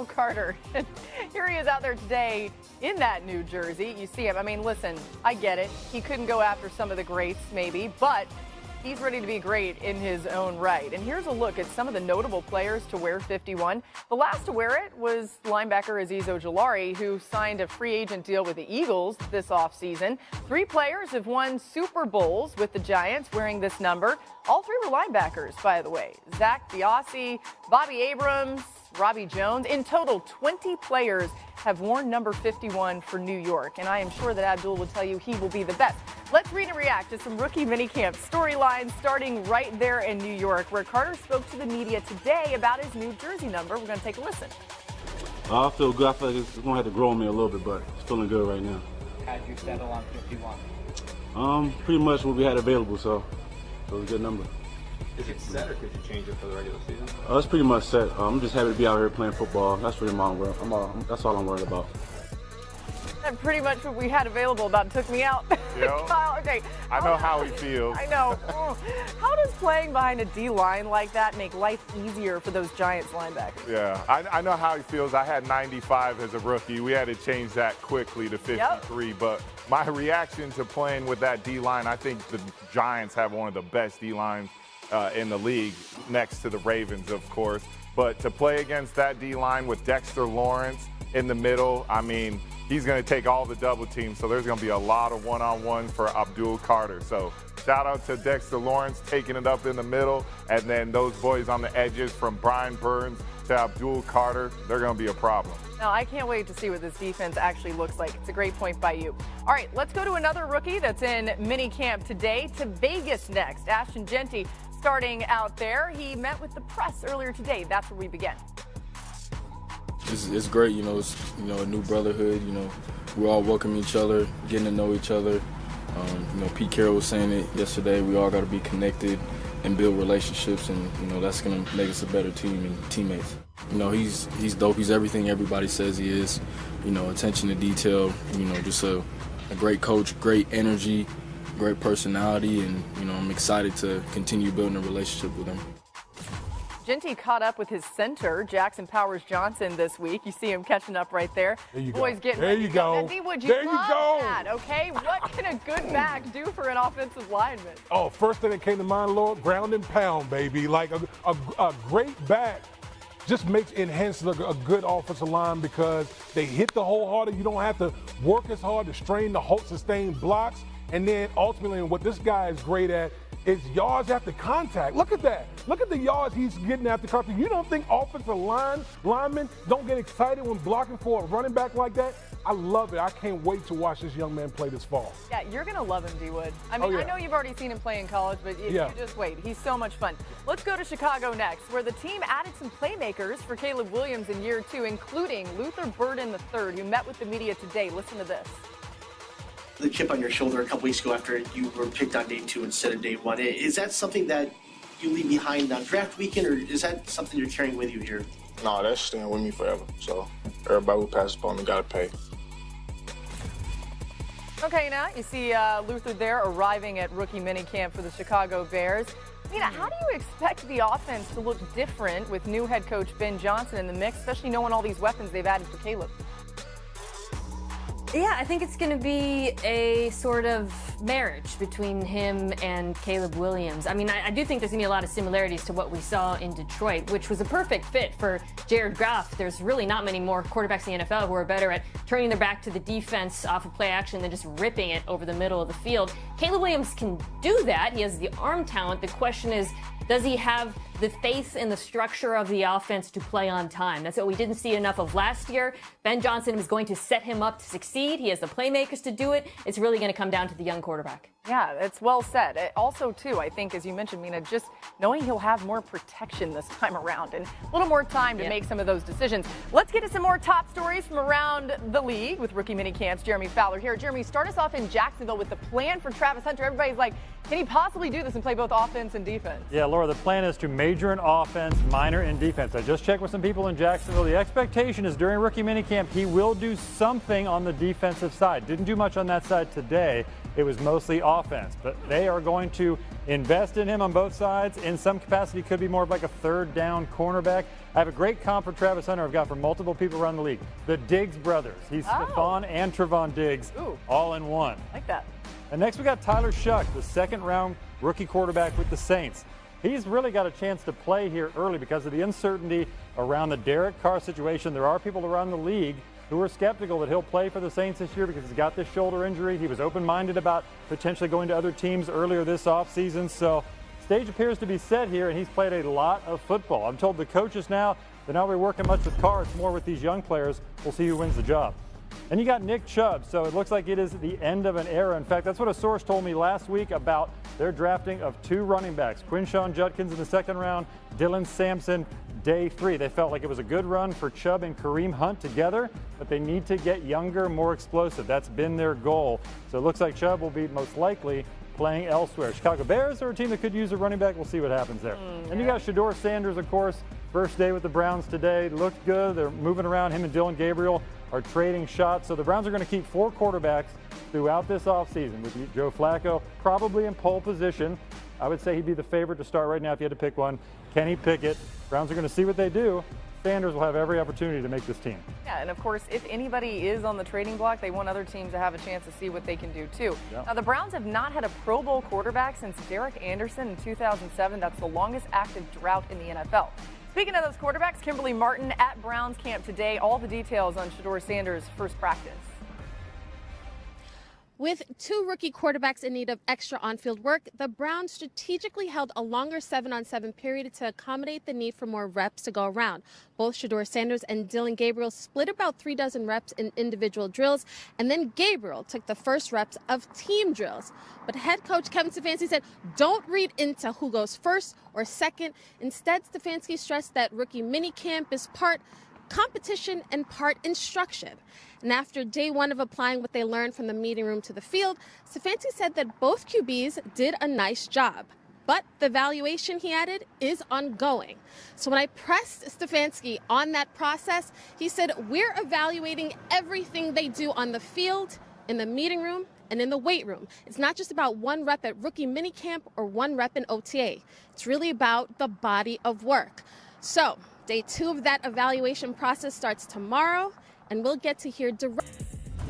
Abdul Carter. Here he is out there today in that new jersey. You see him. I mean, listen, I get it. He couldn't go after some of the greats, maybe, but he's ready to be great in his own right. And here's a look at some of the notable players to wear 51. The last to wear it was linebacker Azeez Ojulari, who signed a free agent deal with the Eagles this offseason. 3 players have won Super Bowls with the Giants wearing this number. All 3 were linebackers, by the way. Zach Biasi, Bobby Abrams, Robbie Jones. In total, 20 players have worn number 51 for New York, and I am sure that Abdul will tell you he will be the best. Let's read and react to some rookie minicamp storylines starting right there in New York, where Carter spoke to the media today about his new jersey number. We're going to take a listen. I feel good. I feel like it's going to have to grow on me a little bit, but it's feeling good right now. How'd you settle on 51? Pretty much what we had available, so it was a good number. Is it set or could you change it for the regular season? It's pretty much set. I'm just happy to be out here playing football. That's really that's all I'm worried about. And pretty much what we had available about took me out. Kyle, okay. I know how he feels. I know. How does playing behind a D-line like that make life easier for those Giants linebackers? Yeah, I know how he feels. I had 95 as a rookie. We had to change that quickly to 53. Yep. But my reaction to playing with that D-line, I think the Giants have one of the best D-lines in the league, next to the Ravens, of course. But to play against that D-line with Dexter Lawrence in the middle, I mean, he's going to take all the double teams, so there's going to be a lot of one-on-one for Abdul Carter. So shout out to Dexter Lawrence taking it up in the middle, and then those boys on the edges from Brian Burns to Abdul Carter, they're going to be a problem. Now, I can't wait to see what this defense actually looks like. It's a great point by you. All right, let's go to another rookie that's in mini camp today, to Vegas next. Ashton Jeanty starting out there. He met with the press earlier today. That's where we begin. It's great, it's a new brotherhood. We all welcome each other, getting to know each other. Pete Carroll was saying it yesterday. We all got to be connected and build relationships, and that's going to make us a better team and teammates. He's dope. He's everything everybody says he is. Attention to detail. Just a great coach, great energy, great personality, and I'm excited to continue building a relationship with him. Jeanty caught up with his center, Jackson Powers Johnson, this week. You see him catching up right there. There you Boys go. Getting there ready you to go. Now, D-Wood, there you love go. That, okay? What can a good back do for an offensive lineman? Oh, first thing that came to mind, Lord, ground and pound, baby. Like a great back just enhances a good offensive line because they hit the hole harder. You don't have to work as hard to strain the sustained blocks. And then ultimately, what this guy is great at is yards after contact. Look at that. Look at the yards he's getting after contact. You don't think offensive linemen don't get excited when blocking for a running back like that? I love it. I can't wait to watch this young man play this fall. Yeah, you're going to love him, D-Wood. I mean, I know you've already seen him play in college, but you just wait. He's so much fun. Let's go to Chicago next, where the team added some playmakers for Caleb Williams in year 2, including Luther Burden III, who met with the media today. Listen to this. The chip on your shoulder a couple weeks ago after you were picked on day 2 instead of day 1. Is that something that you leave behind on draft weekend, or is that something you're carrying with you here? No, that's staying with me forever. So everybody who passes upon me got to pay. Okay, now you see Luther there arriving at rookie minicamp for the Chicago Bears. Nina, how do you expect the offense to look different with new head coach Ben Johnson in the mix, especially knowing all these weapons they've added for Caleb? Yeah, I think it's going to be a sort of marriage between him and Caleb Williams. I mean, I do think there's going to be a lot of similarities to what we saw in Detroit, which was a perfect fit for Jared Goff. There's really not many more quarterbacks in the NFL who are better at turning their back to the defense off of play action than just ripping it over the middle of the field. Caleb Williams can do that. He has the arm talent. The question is, does he have the faith in the structure of the offense to play on time? That's what we didn't see enough of last year. Ben Johnson is going to set him up to succeed. He has the playmakers to do it. It's really going to come down to the young quarterback. Yeah, it's well said. Also, too, I think, as you mentioned, Mina, just knowing he'll have more protection this time around and a little more time to make some of those decisions. Let's get to some more top stories from around the league with rookie mini camps. Jeremy Fowler here. Jeremy, start us off in Jacksonville with the plan for Travis Hunter. Everybody's like, can he possibly do this and play both offense and defense? Yeah, Laura, the plan is to major in offense, minor in defense. I just checked with some people in Jacksonville. The expectation is during rookie minicamp, he will do something on the defensive side. Didn't do much on that side today. It was mostly offense, but they are going to invest in him on both sides. In some capacity, could be more of like a third down cornerback. I have a great comp for Travis Hunter I've got from multiple people around the league. The Diggs brothers. He's Stephon and Trevon Diggs all in one. Like that. And next we got Tyler Shuck, the second-round rookie quarterback with the Saints. He's really got a chance to play here early because of the uncertainty around the Derek Carr situation. There are people around the league who are skeptical that he'll play for the Saints this year because he's got this shoulder injury. He was open-minded about potentially going to other teams earlier this offseason. So stage appears to be set here, and he's played a lot of football. I'm told the coaches now, they're not really working much with Carr. It's more with these young players. We'll see who wins the job. And you got Nick Chubb, so it looks like it is the end of an era. In fact, that's what a source told me last week about their drafting of 2 running backs, Quinshon Judkins in the second round, Dylan Sampson, day 3. They felt like it was a good run for Chubb and Kareem Hunt together, but they need to get younger, more explosive. That's been their goal. So it looks like Chubb will be most likely playing elsewhere. Chicago Bears are a team that could use a running back. We'll see what happens there. And you got Shedeur Sanders, of course, first day with the Browns today. Looked good. They're moving around. Him and Dylan Gabriel are trading shots. So the Browns are going to keep 4 quarterbacks throughout this offseason with Joe Flacco probably in pole position. I would say he'd be the favorite to start right now if you had to pick one. Kenny Pickett. Browns are going to see what they do. Sanders will have every opportunity to make this team. Yeah, and of course, if anybody is on the trading block, they want other teams to have a chance to see what they can do too. Now, the Browns have not had a Pro Bowl quarterback since Derek Anderson in 2007. That's the longest active drought in the NFL. Speaking of those quarterbacks, Kimberly Martin at Browns camp today. All the details on Shedeur Sanders' first practice. With 2 rookie quarterbacks in need of extra on-field work, the Browns strategically held a longer 7-on-7 period to accommodate the need for more reps to go around. Both Shedeur Sanders and Dylan Gabriel split about 3 dozen reps in individual drills, and then Gabriel took the first reps of team drills. But head coach Kevin Stefanski said, don't read into who goes first or second. Instead, Stefanski stressed that rookie minicamp is part competition and part instruction. And after day 1 of applying what they learned from the meeting room to the field, Stefanski said that both QBs did a nice job. But the evaluation, he added, is ongoing. So when I pressed Stefanski on that process, he said, we're evaluating everything they do on the field, in the meeting room, and in the weight room. It's not just about 1 rep at rookie minicamp or 1 rep in OTA. It's really about the body of work. So day 2 of that evaluation process starts tomorrow, and we'll get to hear direct.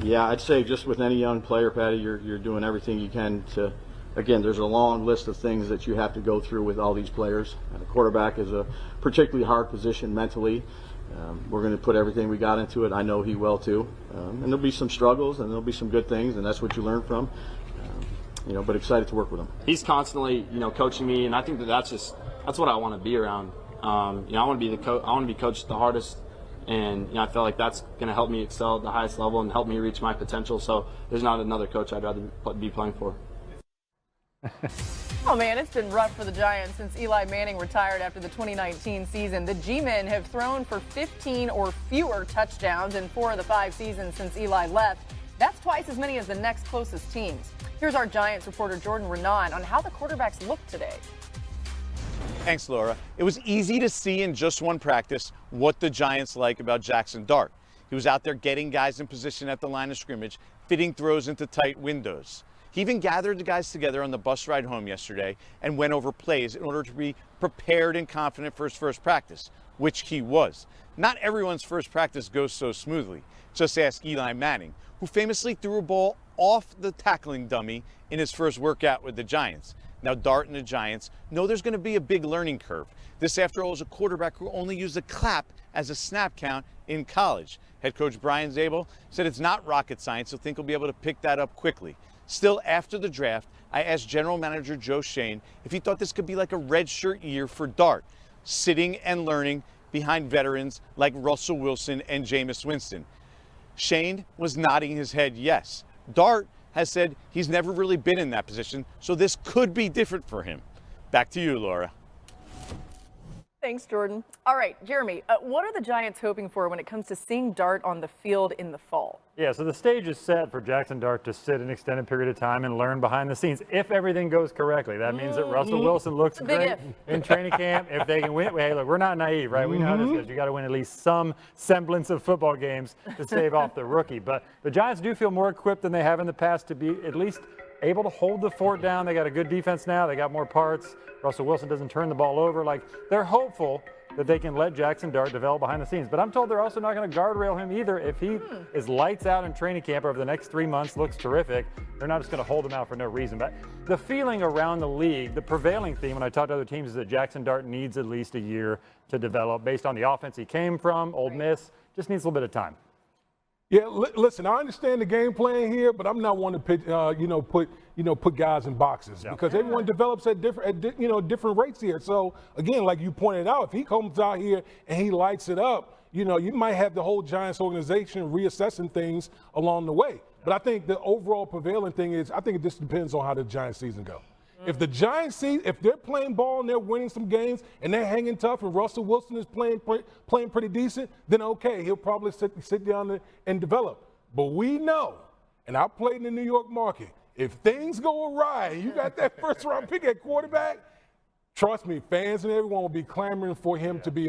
Yeah, I'd say just with any young player, Patty, you're doing everything you can to, again, there's a long list of things that you have to go through with all these players. The quarterback is a particularly hard position mentally. We're going to put everything we got into it. I know he will too. And there'll be some struggles and there'll be some good things, and that's what you learn from. But excited to work with him. He's constantly, coaching me, and I think that's what I want to be around. I want to be I want to be coached the hardest, and I feel like that's going to help me excel at the highest level and help me reach my potential. So there's not another coach I'd rather be playing for. Oh man, it's been rough for the Giants since Eli Manning retired after the 2019 season. The G-men have thrown for 15 or fewer touchdowns in 4 of the 5 seasons since Eli left. That's twice as many as the next closest teams. Here's our Giants reporter Jordan Renan on how the quarterbacks look today. Thanks, Laura. It was easy to see in just one practice what the Giants like about Jackson Dart. He was out there getting guys in position at the line of scrimmage, fitting throws into tight windows. He even gathered the guys together on the bus ride home yesterday and went over plays in order to be prepared and confident for his first practice, which he was. Not everyone's first practice goes so smoothly. Just ask Eli Manning, who famously threw a ball off the tackling dummy in his first workout with the Giants. Now Dart and the Giants know there's going to be a big learning curve. This, after all, is a quarterback who only used a clap as a snap count in college. Head coach Brian Zabel said it's not rocket science, so think he'll be able to pick that up quickly. Still, after the draft, I asked general manager Joe Shane if he thought this could be like a redshirt year for Dart, sitting and learning behind veterans like Russell Wilson and Jameis Winston. Shane was nodding his head yes. Dart has said he's never really been in that position, so this could be different for him. Back to you, Laura. Thanks, Jordan. All right, Jeremy, what are the Giants hoping for when it comes to seeing Dart on the field in the fall? Yeah, so the stage is set for Jackson Dart to sit an extended period of time and learn behind the scenes if everything goes correctly. That means that Russell Wilson looks great in training camp. If they can win, hey, look, we're not naive, right? We know how this goes. You got to win at least some semblance of football games to stave off the rookie. But the Giants do feel more equipped than they have in the past to be at least able to hold the fort down. They got a good defense now. They got more parts. Russell Wilson doesn't turn the ball over. Like, they're hopeful, that they can let Jackson Dart develop behind the scenes. But I'm told they're also not going to guardrail him either. If he is lights out in training camp over the next 3 months, looks terrific, they're not just going to hold him out for no reason. But the feeling around the league, the prevailing theme when I talk to other teams is that Jackson Dart needs at least a year to develop based on the offense he came from. Ole Miss just needs a little bit of time. Yeah, listen, I understand the game plan here, but I'm not one to put guys in boxes because everyone develops at different rates here. So again, like you pointed out, if he comes out here and he lights it up, you might have the whole Giants organization reassessing things along the way. But I think the overall prevailing thing is, I think it just depends on how the Giants season goes. If the Giants if they're playing ball and they're winning some games and they're hanging tough and Russell Wilson is playing pretty decent, then okay, he'll probably sit down and develop. But we know, and I played in the New York market, if things go awry and you got that first round pick at quarterback, trust me, fans and everyone will be clamoring for him to be